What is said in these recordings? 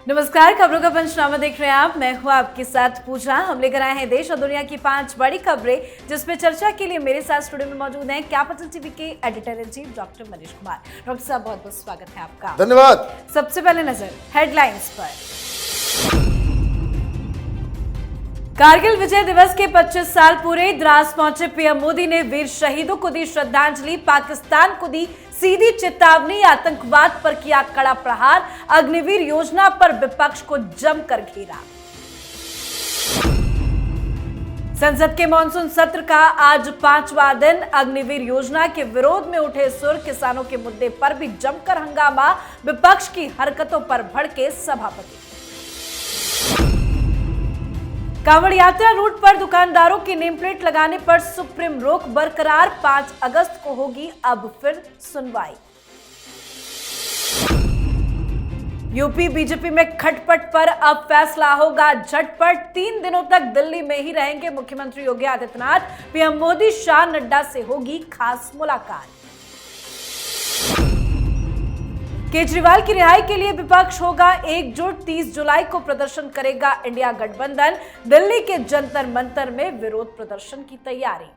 नमस्कार, खबरों का पंचनामा देख रहे हैं आप। मैं हूं आपके साथ पूजा। हम लेकर आए हैं देश और दुनिया की 5 बड़ी खबरें, जिसमें चर्चा के लिए मेरे साथ स्टूडियो में मौजूद हैं कैपिटल टीवी के editor in chief doctor Manish Kumar. Doctor साहब, बहुत बहुत स्वागत है आपका। धन्यवाद। सबसे पहले नजर हेडलाइंस पर। कारगिल विजय दिवस के 25 साल पूरे, द्रास पहुंचे पीएम मोदी ने वीर शहीदों को दी श्रद्धांजलि, पाकिस्तान को दी सीधी चेतावनी, आतंकवाद पर किया कड़ा प्रहार, अग्निवीर योजना पर विपक्ष को जमकर घेरा। संसद के मानसून सत्र का आज 5वां दिन, अग्निवीर योजना के विरोध में उठे सुर, किसानों के मुद्दे पर भी जमकर हंगामा, विपक्ष की हरकतों पर भड़के सभापति। कांवड़ यात्रा रूट पर दुकानदारों की नेम प्लेट लगाने पर सुप्रीम रोक बरकरार, 5 अगस्त को होगी अब फिर सुनवाई। यूपी बीजेपी में खटपट पर अब फैसला होगा झटपट, 3 दिनों तक दिल्ली में ही रहेंगे मुख्यमंत्री योगी आदित्यनाथ, पीएम मोदी शाह नड्डा से होगी खास मुलाकात। केजरीवाल की रिहाई के लिए विपक्ष होगा एकजुट, 30 जुलाई को प्रदर्शन करेगा इंडिया गठबंधन, दिल्ली के जंतर मंतर में विरोध प्रदर्शन की तैयारी।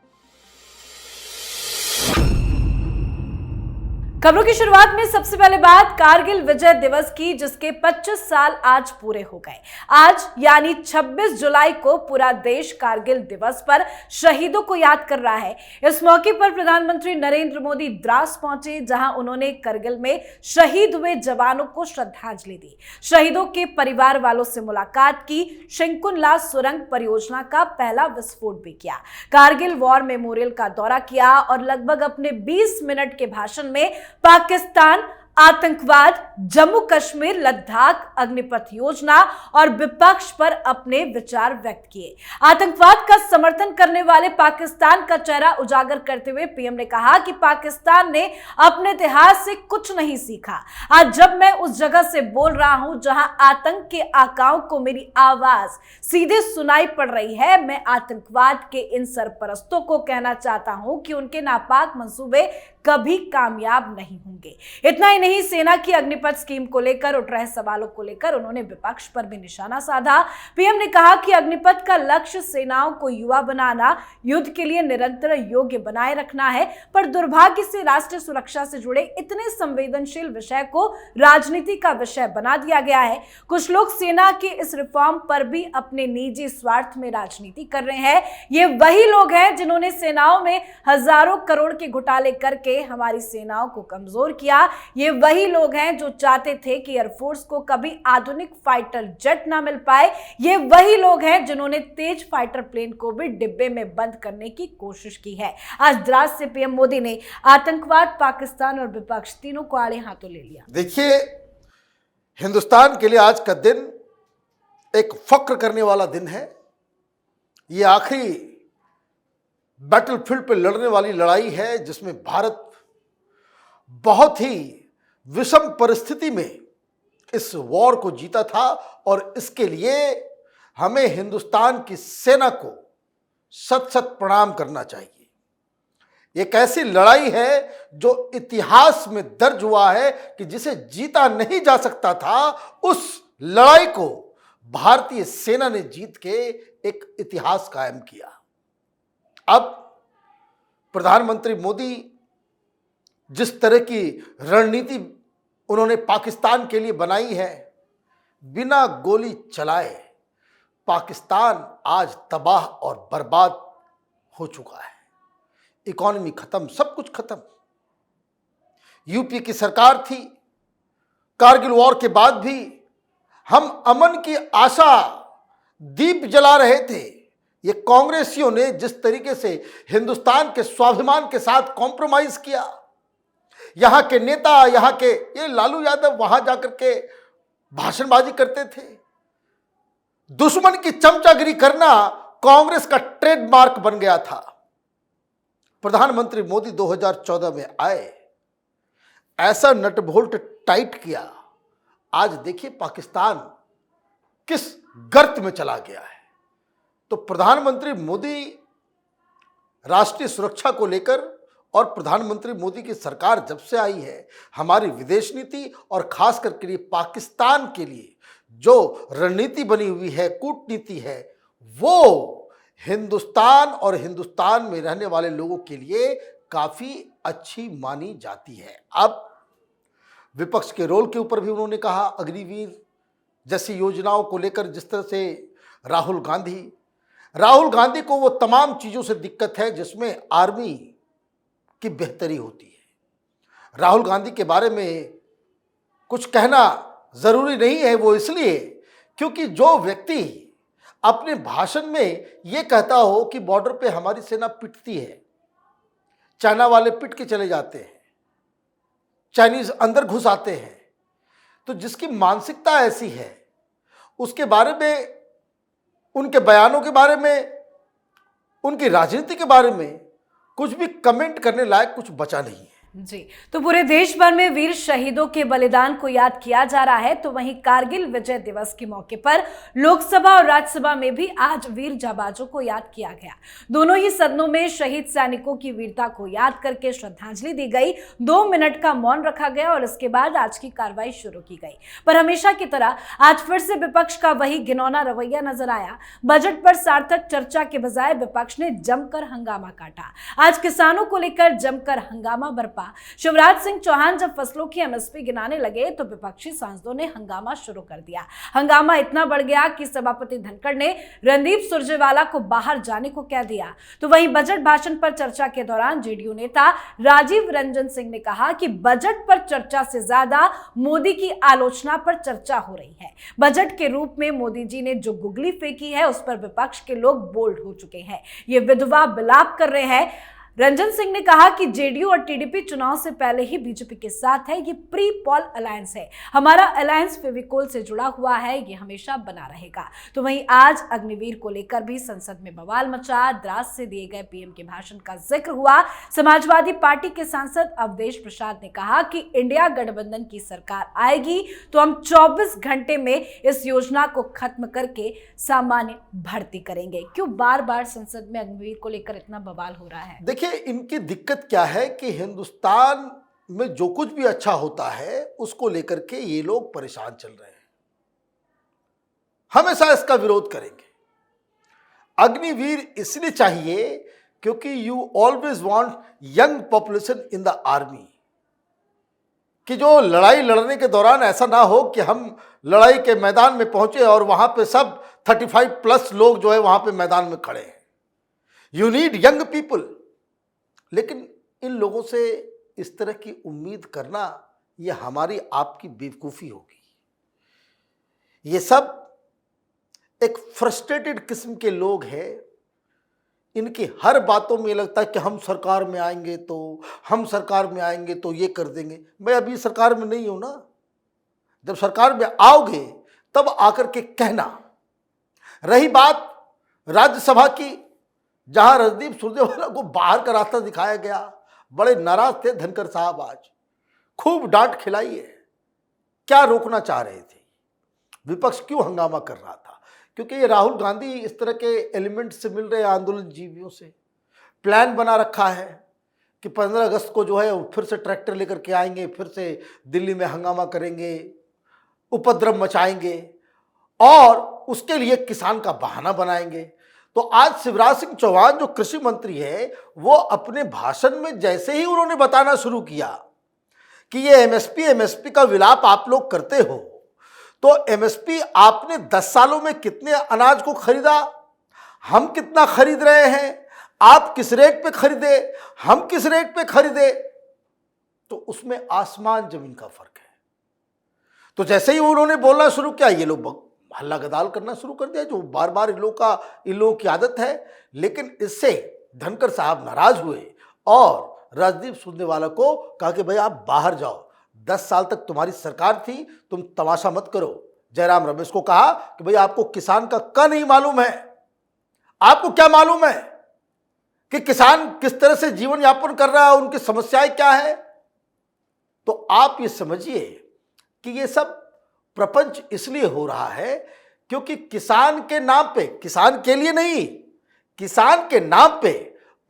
खबरों की शुरुआत में सबसे पहले बात कारगिल विजय दिवस की, जिसके 25 साल आज पूरे हो गए। आज यानी 26 जुलाई को पूरा देश कारगिल दिवस पर शहीदों को याद कर रहा है। इस मौके पर प्रधानमंत्री नरेंद्र मोदी द्रास पहुंचे, जहां उन्होंने करगिल में शहीद हुए जवानों को श्रद्धांजलि दी, शहीदों के परिवार वालों से मुलाकात की, शंकुनला सुरंग परियोजना का पहला विस्फोट भी किया, कारगिल वॉर मेमोरियल का दौरा किया और लगभग अपने 20 मिनट के भाषण में पाकिस्तान, आतंकवाद, जम्मू कश्मीर, लद्दाख, अग्निपथ योजना और विपक्ष पर अपने विचार व्यक्त किए। आतंकवाद का समर्थन करने वाले पाकिस्तान का चेहरा उजागर करते हुए पीएम ने कहा कि पाकिस्तान ने अपने इतिहास से कुछ नहीं सीखा। आज जब मैं उस जगह से बोल रहा हूं जहां आतंक के आकाओं को मेरी आवाज सीधे सुनाई पड़ रही है, मैं आतंकवाद के इन सरपरस्तों को कहना चाहता हूं कि उनके नापाक मंसूबे कभी कामयाब नहीं होंगे। इतना ही नहीं, सेना की अग्निपथ स्कीम को लेकर उठ रहे सवालों को लेकर उन्होंने विपक्ष पर भी निशाना साधा। पीएम ने कहा कि अग्निपथ का लक्ष्य सेनाओं को युवा बनाना, युद्ध के लिए निरंतर योग्य बनाए रखना है, पर दुर्भाग्य से राष्ट्रीय सुरक्षा से जुड़े इतने संवेदनशील विषय को राजनीति का विषय बना दिया गया है। कुछ लोग सेना के इस रिफॉर्म पर भी अपने निजी स्वार्थ में राजनीति कर रहे हैं। ये वही लोग हैं जिन्होंने सेनाओं में हजारों करोड़ के घोटाले करके हमारी सेनाओं को कमजोर किया। ये वही लोग हैं जो चाहते थे कि एयरफोर्स को कभी आधुनिक फाइटर जेट ना मिल पाए। ये वही लोग हैं जिन्होंने तेज फाइटर प्लेन को भी डिब्बे में बंद करने की कोशिश की है। आज द्रास से पीएम मोदी ने आतंकवाद, पाकिस्तान और विपक्ष तीनों को आड़े हाथों ले लिया। देखिए, हिंदुस्तान के लिए आज का दिन एक फक्र करने वाला दिन है। ये आखिरी बैटलफील्ड पर लड़ने वाली लड़ाई है जिसमें भारत बहुत ही विषम परिस्थिति में इस वॉर को जीता था, और इसके लिए हमें हिंदुस्तान की सेना को सत सत प्रणाम करना चाहिए। एक ऐसी लड़ाई है जो इतिहास में दर्ज हुआ है कि जिसे जीता नहीं जा सकता था, उस लड़ाई को भारतीय सेना ने जीत के एक इतिहास कायम किया। अब प्रधानमंत्री मोदी जिस तरह की रणनीति उन्होंने पाकिस्तान के लिए बनाई है, बिना गोली चलाए पाकिस्तान आज तबाह और बर्बाद हो चुका है। इकॉनमी खत्म, सब कुछ खत्म। यूपी की सरकार थी, कारगिल वॉर के बाद भी हम अमन की आशा दीप जला रहे थे। ये कांग्रेसियों ने जिस तरीके से हिंदुस्तान के स्वाभिमान के साथ कॉम्प्रोमाइज किया, यहां के नेता, यहां के ये लालू यादव वहां जाकर के भाषणबाजी करते थे। दुश्मन की चमचागिरी करना कांग्रेस का ट्रेडमार्क बन गया था। प्रधानमंत्री मोदी 2014 में आए, ऐसा नट बोल्ट टाइट किया, आज देखिए पाकिस्तान किस गर्त में चला गया है। तो प्रधानमंत्री मोदी राष्ट्रीय सुरक्षा को लेकर और प्रधानमंत्री मोदी की सरकार जब से आई है, हमारी विदेश नीति और खास करके लिए पाकिस्तान के लिए जो रणनीति बनी हुई है, कूटनीति है, वो हिंदुस्तान और हिंदुस्तान में रहने वाले लोगों के लिए काफी अच्छी मानी जाती है। अब विपक्ष के रोल के ऊपर भी उन्होंने कहा, अग्निवीर जैसी योजनाओं को लेकर जिस तरह से राहुल गांधी को वो तमाम चीजों से दिक्कत है जिसमें आर्मी की बेहतरी होती है। राहुल गांधी के बारे में कुछ कहना जरूरी नहीं है, वो इसलिए क्योंकि जो व्यक्ति अपने भाषण में ये कहता हो कि बॉर्डर पे हमारी सेना पिटती है, चाइना वाले पिट के चले जाते हैं, चाइनीज अंदर घुस आते हैं, तो जिसकी मानसिकता ऐसी है उसके बारे में, उनके बयानों के बारे में, उनकी राजनीति के बारे में कुछ भी कमेंट करने लायक कुछ बचा नहीं है। जी, तो पूरे देश भर में वीर शहीदों के बलिदान को याद किया जा रहा है। तो वहीं कारगिल विजय दिवस के मौके पर लोकसभा और राज्यसभा में भी आज वीर जाबाजों को याद किया गया। दोनों ही सदनों में शहीद सैनिकों की वीरता को याद करके श्रद्धांजलि दी गई। 2 मिनट का मौन रखा गया और इसके बाद आज की कार्रवाई शुरू की गई। पर हमेशा की तरह आज फिर से विपक्ष का वही घिनौना रवैया नजर आया। बजट पर सार्थक चर्चा के बजाय विपक्ष ने जमकर हंगामा काटा। आज किसानों को लेकर जमकर हंगामा बरपा। शिवराज सिंह चौहान जब फसलों की एमएसपी गिनाने लगे तो विपक्षी सांसदों ने हंगामा शुरू कर दिया। हंगामा इतना बढ़ गया कि सभापति धनखड़ ने रणदीप सुरजेवाला को बाहर जाने को कह दिया। तो वहीं बजट भाषण पर चर्चा के दौरान जेडीयू नेता राजीव रंजन सिंह ने कहा कि बजट पर चर्चा से ज्यादा मोदी की आलोचना पर चर्चा हो रही है। बजट के रूप में मोदी जी ने जो गुगली फेंकी है उस पर विपक्ष के लोग बोल्ड हो चुके हैं, ये विधवा विलाप कर रहे हैं। रंजन सिंह ने कहा कि जेडीयू और टीडीपी चुनाव से पहले ही बीजेपी के साथ है। ये प्री पॉल अलायंस है, हमारा अलायंस फेविकोल से जुड़ा हुआ है, ये हमेशा बना रहेगा। तो वहीं आज अग्निवीर को लेकर भी संसद में बवाल मचा। द्रास से दिए गए पीएम के भाषण का जिक्र हुआ। समाजवादी पार्टी के सांसद अवधेश प्रसाद ने कहा कि इंडिया गठबंधन की सरकार आएगी तो हम 24 घंटे में इस योजना को खत्म करके सामान्य भर्ती करेंगे। क्यों बार बार संसद में अग्निवीर को लेकर इतना बवाल हो रहा है? देखिए, इनकी दिक्कत क्या है कि हिंदुस्तान में जो कुछ भी अच्छा होता है उसको लेकर के ये लोग परेशान चल रहे हैं, हमेशा इसका विरोध करेंगे। अग्निवीर इसलिए चाहिए क्योंकि you always want young population in the army, कि जो लड़ाई लड़ने के दौरान ऐसा ना हो कि हम लड़ाई के मैदान में पहुंचे और वहां पे सब 35+ लोग जो है वहां पे मैदान में खड़े हैं। You need young people. लेकिन इन लोगों से इस तरह की उम्मीद करना यह हमारी आपकी बेवकूफ़ी होगी। ये सब एक फ्रस्ट्रेटेड किस्म के लोग हैं। इनकी हर बातों में लगता है कि हम सरकार में आएंगे तो ये कर देंगे। मैं अभी सरकार में नहीं हूं ना, जब सरकार में आओगे तब आकर के कहना। रही बात राज्यसभा की, जहां रणदीप सुरजेवाला को बाहर का रास्ता दिखाया गया, बड़े नाराज थे धनखड़ साहब, आज खूब डांट खिलाई है। क्या रोकना चाह रहे थे? विपक्ष क्यों हंगामा कर रहा था? क्योंकि ये राहुल गांधी इस तरह के एलिमेंट से मिल रहे आंदोलन जीवियों से। प्लान बना रखा है कि 15 अगस्त को जो है वो फिर से ट्रैक्टर लेकर के आएंगे, फिर से दिल्ली में हंगामा करेंगे, उपद्रव मचाएंगे और उसके लिए किसान का बहाना बनाएंगे। तो आज शिवराज सिंह चौहान जो कृषि मंत्री है, वो अपने भाषण में जैसे ही उन्होंने बताना शुरू किया कि ये एमएसपी का विलाप आप लोग करते हो, तो एमएसपी आपने 10 सालों में कितने अनाज को खरीदा, हम कितना खरीद रहे हैं, आप किस रेट पे खरीदे, हम किस रेट पे खरीदे, तो उसमें आसमान जमीन का फर्क है। तो जैसे ही उन्होंने बोलना शुरू किया, ये लोग हल्ला गदाल करना शुरू कर दिया, जो बार बार इन लोगों की आदत है। लेकिन इससे धनखड़ साहब नाराज हुए और रणदीप सुरजेवाला को कहा कि भाई आप बाहर जाओ, 10 साल तक तुम्हारी सरकार थी, तुम तमाशा मत करो। जयराम रमेश को कहा कि भाई आपको किसान का क नहीं मालूम है, आपको क्या मालूम है कि किसान किस तरह से जीवन यापन कर रहा है, उनकी समस्याएं क्या है। तो आप ये समझिए कि ये सब प्रपंच इसलिए हो रहा है क्योंकि किसान के नाम पे, किसान के लिए नहीं, किसान के नाम पे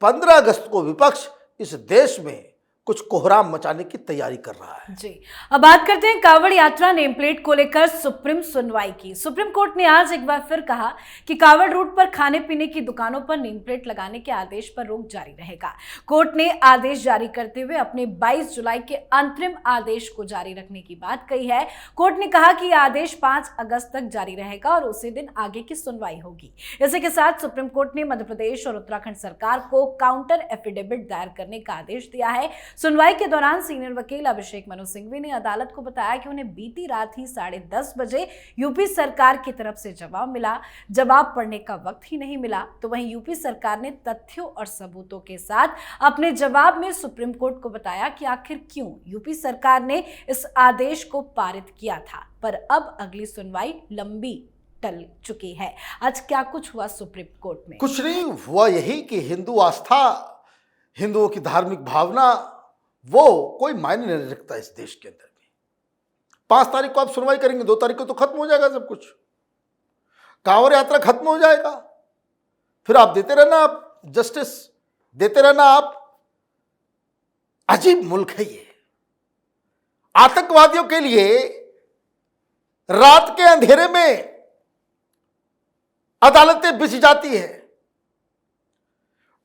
15 अगस्त को विपक्ष इस देश में कुछ कोहराम मचाने की तैयारी कर रहा है। जी, अब बात करते हैं कांवड़ यात्रा नेम प्लेट को लेकर सुप्रीम सुनवाई की। सुप्रीम कोर्ट ने आज एक बार फिर कहा कि कांवड़ रूट पर खाने पीने की दुकानों पर नेम प्लेट लगाने के आदेश पर रोक जारी रहेगा। कोर्ट ने आदेश जारी करते हुए अपने 22 जुलाई के अंतरिम आदेश को जारी रखने की बात कही है। कोर्ट ने कहा कि यह आदेश 5 अगस्त तक जारी रहेगा और उसी दिन आगे की सुनवाई होगी। इसी के साथ सुप्रीम कोर्ट ने मध्य प्रदेश और उत्तराखंड सरकार को काउंटर एफिडेविट दायर करने का आदेश दिया है। सुनवाई के दौरान सीनियर वकील अभिषेक मनु सिंघवी ने अदालत को बताया कि उन्हें बीती रात ही 10:30 बजे यूपी सरकार की तरफ से जवाब मिला। जवाब पढ़ने का वक्त ही नहीं मिला। तो वहीं यूपी सरकार ने तथ्यों और सबूतों के साथ अपने जवाब में सुप्रीम कोर्ट को बताया कि आखिर क्यों यूपी सरकार ने इस आदेश को पारित किया था। पर अब अगली सुनवाई लंबी टल चुकी है। आज क्या कुछ हुआ सुप्रीम कोर्ट में? कुछ नहीं हुआ, यही कि हिंदू आस्था, हिंदुओं की धार्मिक भावना वो कोई मायने नहीं रखता इस देश के अंदर भी। 5 तारीख को आप सुनवाई करेंगे, 2 तारीख को तो खत्म हो जाएगा सब कुछ, कांवड़ यात्रा खत्म हो जाएगा। फिर आप देते रहना, आप जस्टिस देते रहना आप। अजीब मुल्क है ये। आतंकवादियों के लिए रात के अंधेरे में अदालतें बिछ जाती है।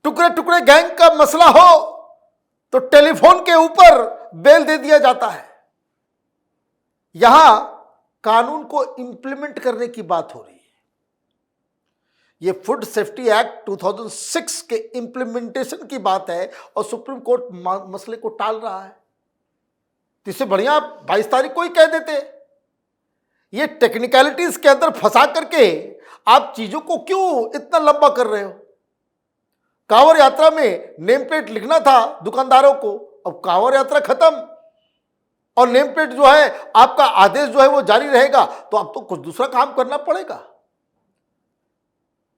टुकड़े टुकड़े गैंग का मसला हो तो टेलीफोन के ऊपर बेल दे दिया जाता है। यहां कानून को इंप्लीमेंट करने की बात हो रही है। यह फूड सेफ्टी एक्ट 2006 के इंप्लीमेंटेशन की बात है और सुप्रीम कोर्ट मसले को टाल रहा है। तो इससे बढ़िया 22 तारीख को ही कह देते। ये टेक्निकलिटीज के अंदर फंसा करके आप चीजों को क्यों इतना लंबा कर रहे हो? कांवड़ यात्रा में नेम प्लेट लिखना था दुकानदारों को, अब कांवड़ यात्रा खत्म और नेम प्लेट जो है आपका आदेश जो है वो जारी रहेगा, तो अब तो कुछ दूसरा काम करना पड़ेगा।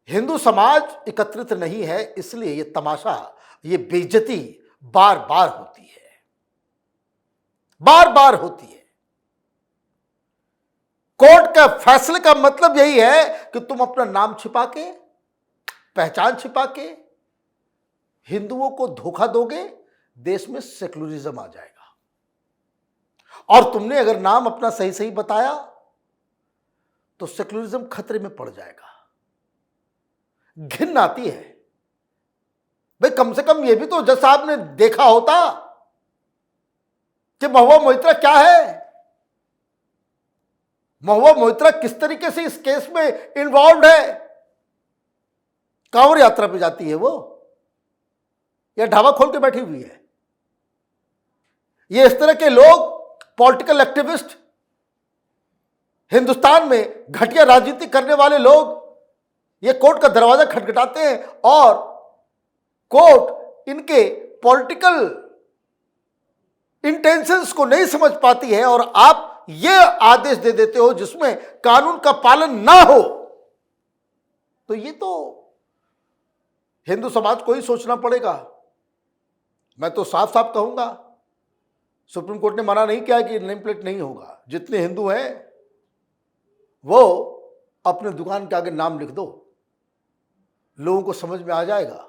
हिंदू समाज एकत्रित नहीं है, इसलिए ये तमाशा, ये बेइज्जती बार बार होती है, बार बार होती है। कोर्ट का फैसले का मतलब यही है कि तुम अपना नाम छिपा के, पहचान छिपा के हिंदुओं को धोखा दोगे, देश में सेकुलरिज्म आ जाएगा। और तुमने अगर नाम अपना सही सही बताया तो सेकुलरिज्म खतरे में पड़ जाएगा। घिन आती है भाई। कम से कम यह भी तो जज साहब ने देखा होता कि महुआ मोइत्रा क्या है, महुआ मोइत्रा किस तरीके से इस केस में इन्वॉल्व है। कांवड़ यात्रा पे जाती है वो, या ढाबा खोल के बैठी हुई है। ये इस तरह के लोग, पॉलिटिकल एक्टिविस्ट, हिंदुस्तान में घटिया राजनीति करने वाले लोग ये कोर्ट का दरवाजा खटखटाते हैं और कोर्ट इनके पॉलिटिकल इंटेंशंस को नहीं समझ पाती है और आप ये आदेश दे देते हो जिसमें कानून का पालन ना हो। तो ये तो हिंदू समाज को ही सोचना पड़ेगा। मैं तो साफ साफ कहूंगा, सुप्रीम कोर्ट ने मना नहीं किया कि नेम प्लेट नहीं होगा। जितने हिंदू हैं वो अपने दुकान के आगे नाम लिख दो, लोगों को समझ में आ जाएगा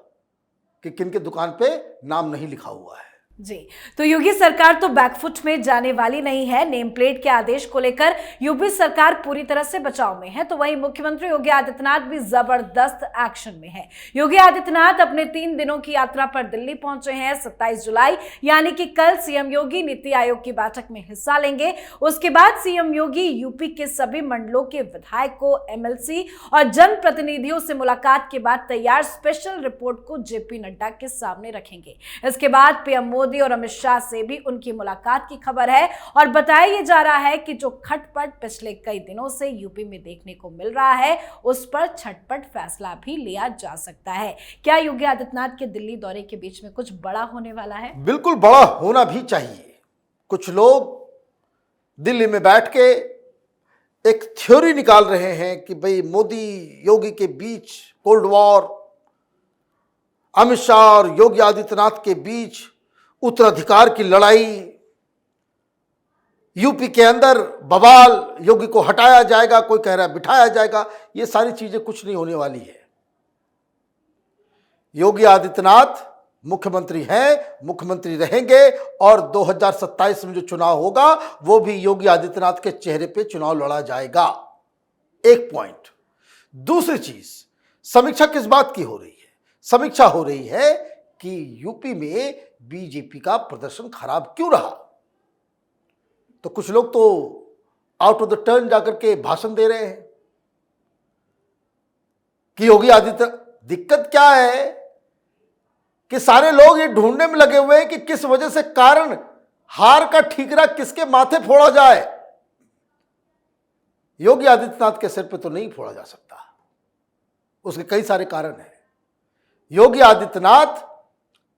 कि किन के दुकान पे नाम नहीं लिखा हुआ है। जी, तो योगी सरकार तो बैकफुट में जाने वाली नहीं है। नेम प्लेट के आदेश को लेकर यूपी सरकार पूरी तरह से बचाव में है, तो वहीं मुख्यमंत्री योगी आदित्यनाथ भी जबरदस्त एक्शन में है। योगी आदित्यनाथ अपने 3 दिनों की यात्रा पर दिल्ली पहुंचे हैं। 27 जुलाई यानी कि कल सीएम योगी नीति आयोग की बैठक में हिस्सा लेंगे। उसके बाद सीएम योगी यूपी के सभी मंडलों के विधायकों, एमएलसी और जनप्रतिनिधियों से मुलाकात के बाद तैयार स्पेशल रिपोर्ट को जेपी नड्डा के सामने रखेंगे। इसके बाद पीएम मोदी और अमित शाह से भी उनकी मुलाकात की खबर है और बताया जा रहा है कि जो खटपट पिछले कई दिनों से यूपी में देखने को मिल रहा है, उस पर झटपट फैसला भी लिया जा सकता है। क्या योगी आदित्यनाथ के दिल्ली दौरे के बीच में कुछ बड़ा होने वाला है? बिल्कुल बड़ा होना भी चाहिए। कुछ लोग दिल्ली में बैठ के एक थ्योरी निकाल रहे हैं कि भाई मोदी योगी के बीच कोल्ड वॉर, अमित शाह और योगी आदित्यनाथ के बीच उत्तराधिकार की लड़ाई, यूपी के अंदर बवाल, योगी को हटाया जाएगा, कोई कह रहा है बिठाया जाएगा। ये सारी चीजें कुछ नहीं होने वाली है। योगी आदित्यनाथ मुख्यमंत्री हैं, मुख्यमंत्री रहेंगे और 2027 में जो चुनाव होगा वो भी योगी आदित्यनाथ के चेहरे पे चुनाव लड़ा जाएगा। एक पॉइंट। दूसरी चीज, समीक्षा किस बात की हो रही है? समीक्षा हो रही है कि यूपी में बीजेपी का प्रदर्शन खराब क्यों रहा। तो कुछ लोग तो आउट ऑफ द टर्न जाकर के भाषण दे रहे हैं कि योगी आदित्यनाथ, दिक्कत क्या है कि सारे लोग ये ढूंढने में लगे हुए हैं कि किस वजह से कारण हार का ठीकरा किसके माथे फोड़ा जाए। योगी आदित्यनाथ के सिर पे तो नहीं फोड़ा जा सकता, उसके कई सारे कारण हैं। योगी आदित्यनाथ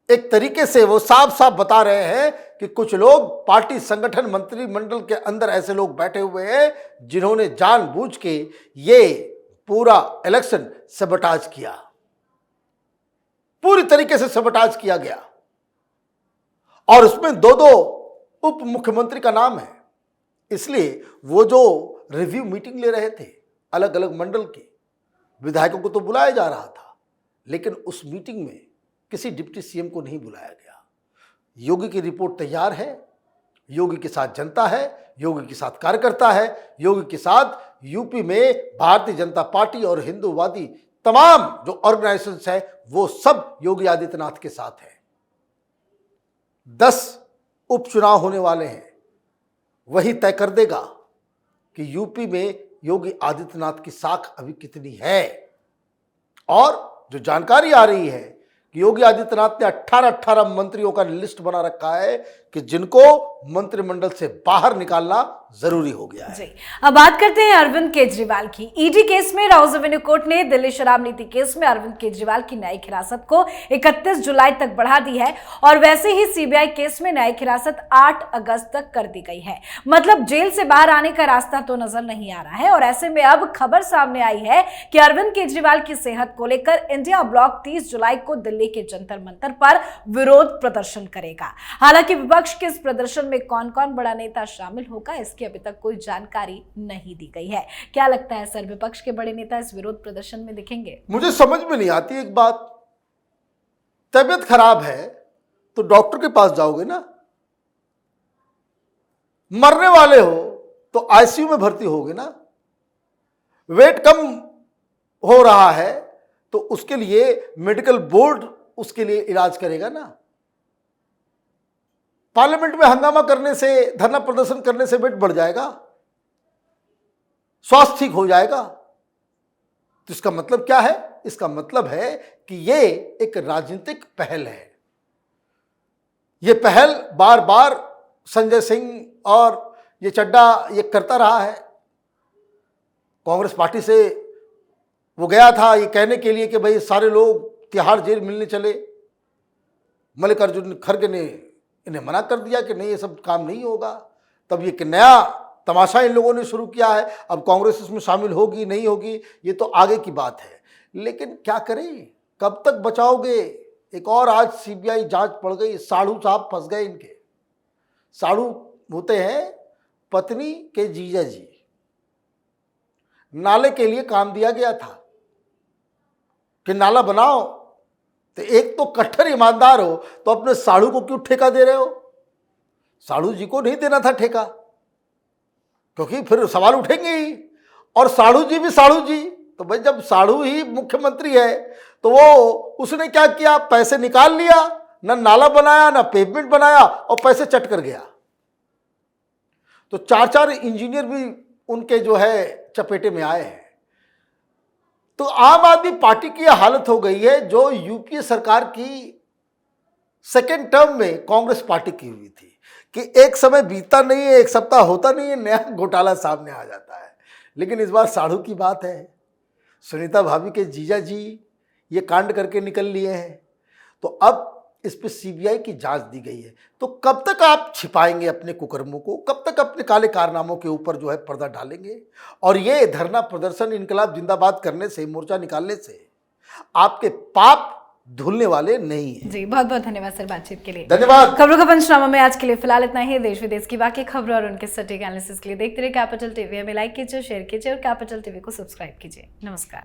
एक तरीके से वो साफ साफ बता रहे हैं कि कुछ लोग पार्टी संगठन मंत्रिमंडल के अंदर ऐसे लोग बैठे हुए हैं जिन्होंने जानबूझ के ये पूरा इलेक्शन सबटाज किया, पूरी तरीके से सबटाज किया गया। और उसमें दो दो उप मुख्यमंत्री का नाम है, इसलिए वो जो रिव्यू मीटिंग ले रहे थे अलग अलग मंडल के विधायकों को तो बुलाया जा रहा था, लेकिन उस मीटिंग में किसी डिप्टी सीएम को नहीं बुलाया गया। योगी की रिपोर्ट तैयार है, योगी के साथ जनता है, योगी के साथ कार्यकर्ता है, योगी के साथ यूपी में भारतीय जनता पार्टी और हिंदूवादी तमाम जो ऑर्गेनाइजेशंस है वो सब योगी आदित्यनाथ के साथ है। 10 उपचुनाव होने वाले हैं, वही तय कर देगा कि यूपी में योगी आदित्यनाथ की साख अभी कितनी है। और जो जानकारी आ रही है कि योगी आदित्यनाथ ने 18 मंत्रियों का लिस्ट बना रखा है कि जिनको मंत्रिमंडल से बाहर निकालना जरूरी हो गया है। जी, अब बात करते हैं अरविंद केजरीवाल की। ईडी केस में राउज एवेन्यू कोर्ट ने दिल्ली शराब नीति केस में अरविंद केजरीवाल की न्यायिक हिरासत को 31 जुलाई तक बढ़ा दी है और वैसे ही सीबीआई केस में न्यायिक हिरासत 8 अगस्त तक कर दी गई है। मतलब जेल से बाहर आने का रास्ता तो नजर नहीं आ रहा है और ऐसे में अब खबर सामने आई है कि अरविंद केजरीवाल की सेहत को लेकर इंडिया ब्लॉक 30 जुलाई को दिल्ली के जंतर मंतर पर विरोध प्रदर्शन करेगा। हालांकि विपक्ष के इस प्रदर्शन में कौन कौन बड़ा नेता शामिल होगा इसकी अभी तक कोई जानकारी नहीं दी गई है। क्या लगता है सर, विपक्ष के बड़े नेता इस विरोध प्रदर्शन में दिखेंगे? मुझे समझ में नहीं आती एक बात, तबीयत खराब है तो डॉक्टर के पास जाओगे ना, मरने वाले हो तो आईसीयू में भर्ती होगे ना, वेट कम हो रहा है तो उसके लिए मेडिकल बोर्ड उसके लिए इलाज करेगा ना। पार्लियामेंट में हंगामा करने से, धरना प्रदर्शन करने से वेट बढ़ जाएगा, स्वास्थ्य ठीक हो जाएगा। तो इसका मतलब क्या है? इसका मतलब है कि ये एक राजनीतिक पहल है। ये पहल बार बार संजय सिंह और ये चड्डा ये करता रहा है। कांग्रेस पार्टी से वो गया था ये कहने के लिए कि भाई सारे लोग तिहाड़ जेल मिलने चले। मल्लिकार्जुन खड़गे ने इन्हें मना कर दिया कि नहीं ये सब काम नहीं होगा। तब ये कि नया तमाशा इन लोगों ने शुरू किया है। अब कांग्रेस इसमें शामिल होगी नहीं होगी ये तो आगे की बात है, लेकिन क्या करें, कब तक बचाओगे। एक और आज सीबीआई जांच पड़ गई, साढ़ू साहब फंस गए। इनके साढ़ू होते हैं पत्नी के जीजा जी। नाले के लिए काम दिया गया था कि नाला बनाओ, तो एक तो कट्टर ईमानदार हो तो अपने साढ़ू को क्यों ठेका दे रहे हो? साढ़ू जी को नहीं देना था ठेका, क्योंकि फिर सवाल उठेंगे ही। और साढ़ू जी भी साढ़ू जी, तो भाई जब साढ़ू ही मुख्यमंत्री है तो वो उसने क्या किया, पैसे निकाल लिया, ना नाला बनाया ना पेवमेंट बनाया और पैसे चट कर गया। तो 4 इंजीनियर भी उनके जो है चपेटे में आए हैं। तो आम आदमी पार्टी की यह हालत हो गई है जो यूपीए सरकार की सेकेंड टर्म में कांग्रेस पार्टी की हुई थी कि एक समय बीतता नहीं है, एक सप्ताह होता नहीं है, नया घोटाला सामने आ जाता है। लेकिन इस बार साढ़ू की बात है, सुनीता भाभी के जीजा जी ये कांड करके निकल लिए हैं। तो अब इस पे सीबीआई की जांच दी गई है। तो कब तक आप छिपाएंगे अपने कुकर्मों को, कब तक अपने काले कारनामों के ऊपर जो है पर्दा डालेंगे? और ये धरना प्रदर्शन इनकलाब जिंदाबाद करने से, मोर्चा निकालने से आपके पाप धुलने वाले नहीं है। जी, बहुत बहुत धन्यवाद सर बातचीत के लिए। धन्यवाद। खबरों का पंचनामा में आज के लिए फिलहाल इतना ही। देश विदेश की बाकी खबरों और उनके सटीक एनालिसिस के लिए देखते रहिए कैपिटल टीवी। हमें लाइक कीजिए, शेयर कीजिए और कैपिटल टीवी को सब्सक्राइब कीजिए। नमस्कार।